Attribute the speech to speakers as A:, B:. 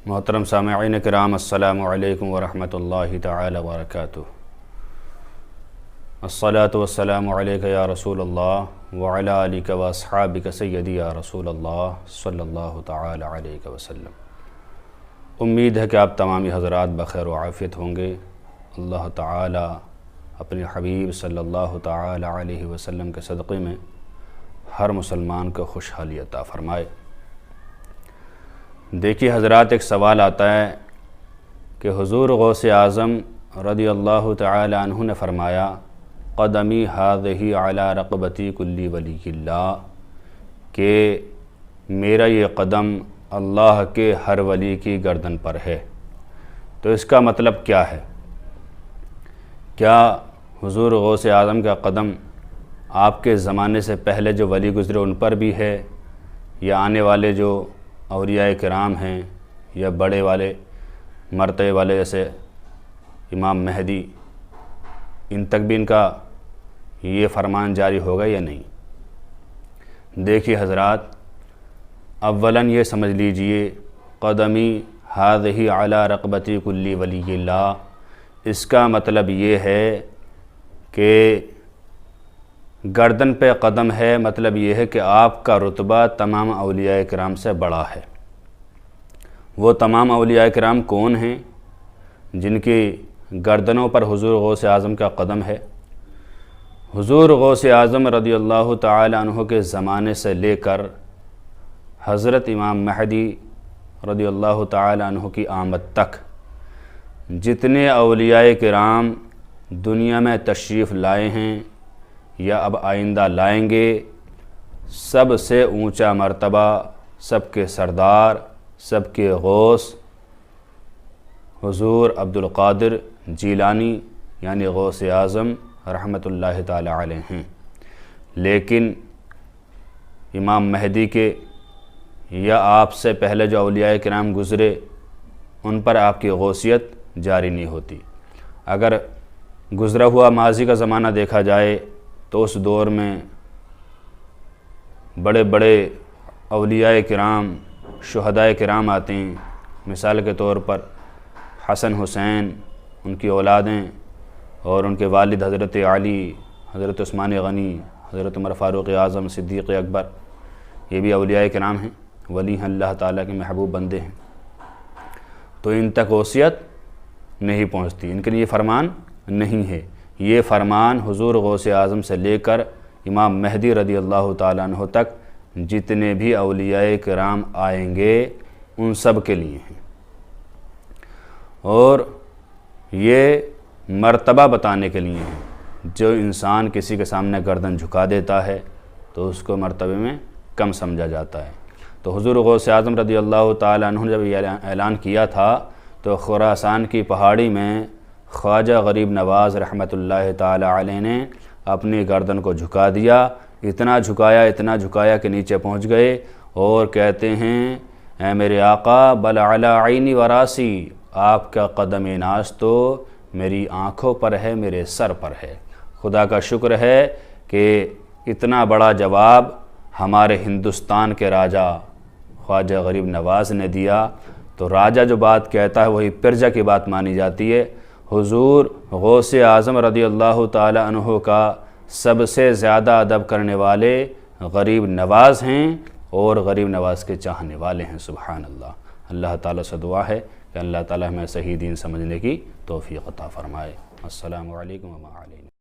A: محترم سامعین کرام، السلام علیکم ورحمۃ اللہ تعالی وبرکاتہ۔ الصلاۃ والسلام علیک یا رسول اللہ وعلی آلک واصحابک سیدی یا رسول اللہ صلی اللہ تعالی علیہ وسلم۔ امید ہے کہ آپ تمامی حضرات بخیر و عافیت ہوں گے۔ اللہ تعالی اپنے حبیب صلی اللہ تعالی علیہ وسلم کے صدقے میں ہر مسلمان کو خوشحالی عطا فرمائے۔ دیکھیے حضرات، ایک سوال آتا ہے کہ حضور غوث اعظم رضی اللہ تعالی عنہ نے فرمایا قدمی ہذہ علی رقبتی کلی ولی اللہ، کہ میرا یہ قدم اللہ کے ہر ولی کی گردن پر ہے۔ تو اس کا مطلب کیا ہے؟ کیا حضور غوث اعظم کا قدم آپ کے زمانے سے پہلے جو ولی گزرے ان پر بھی ہے، یا آنے والے جو اولیاء کرام ہیں یا بڑے والے مرتبے والے جیسے امام مہدی، ان تک بھی ان کا یہ فرمان جاری ہوگا یا نہیں؟ دیکھیے حضرات، اولاً یہ سمجھ لیجئے قدمی ہذہ علی رقبتی کلی ولی اللہ، اس کا مطلب یہ ہے کہ گردن پہ قدم ہے، مطلب یہ ہے کہ آپ کا رتبہ تمام اولیاء کرام سے بڑا ہے۔ وہ تمام اولیاء کرام کون ہیں جن کی گردنوں پر حضور غوث اعظم کا قدم ہے؟ حضور غوث اعظم رضی اللہ تعالی عنہ کے زمانے سے لے کر حضرت امام مہدی رضی اللہ تعالی عنہ کی آمد تک جتنے اولیاء کرام دنیا میں تشریف لائے ہیں یا اب آئندہ لائیں گے، سب سے اونچا مرتبہ، سب کے سردار، سب کے غوث حضور عبدالقادر جیلانی یعنی غوث اعظم رحمۃ اللہ تعالی علیہ ہیں۔ لیکن امام مہدی کے یا آپ سے پہلے جو اولیاء کرام گزرے ان پر آپ کی غوثیت جاری نہیں ہوتی۔ اگر گزرا ہوا ماضی کا زمانہ دیکھا جائے تو اس دور میں بڑے بڑے اولیاء کرام، شہداء کرام آتے ہیں۔ مثال کے طور پر حسن حسین، ان کی اولادیں اور ان کے والد حضرت علی، حضرت عثمان غنی، حضرت عمر فاروق اعظم، صدیق اکبر، یہ بھی اولیاء کرام ہیں، ولی ہیں، اللہ تعالیٰ کے محبوب بندے ہیں۔ تو ان تک غوثیت نہیں پہنچتی، ان کے لیے فرمان نہیں ہے۔ یہ فرمان حضور غوث اعظم سے لے کر امام مہدی رضی اللہ تعالیٰ عنہ تک جتنے بھی اولیاء کرام آئیں گے ان سب کے لیے ہیں۔ اور یہ مرتبہ بتانے کے لیے ہیں۔ جو انسان کسی کے سامنے گردن جھکا دیتا ہے تو اس کو مرتبے میں کم سمجھا جاتا ہے۔ تو حضور غوث اعظم رضی اللہ تعالیٰ عنہ نے جب یہ اعلان کیا تھا تو خراسان کی پہاڑی میں خواجہ غریب نواز رحمۃ اللہ تعالی علیہ نے اپنی گردن کو جھکا دیا، اتنا جھکایا کہ نیچے پہنچ گئے اور کہتے ہیں اے میرے آقا بل علی عینی و راسی، آپ کا قدم ناز تو میری آنکھوں پر ہے، میرے سر پر ہے۔ خدا کا شکر ہے کہ اتنا بڑا جواب ہمارے ہندوستان کے راجہ خواجہ غریب نواز نے دیا۔ تو راجہ جو بات کہتا ہے وہی پرجا کی بات مانی جاتی ہے۔ حضور غوث اعظم رضی اللہ تعالی عنہ کا سب سے زیادہ ادب کرنے والے غریب نواز ہیں اور غریب نواز کے چاہنے والے ہیں۔ سبحان اللہ۔ اللہ تعالیٰ سے دعا ہے کہ اللہ تعالیٰ ہمیں صحیح دین سمجھنے کی توفیق عطا فرمائے۔ السلام علیکم و علیکم۔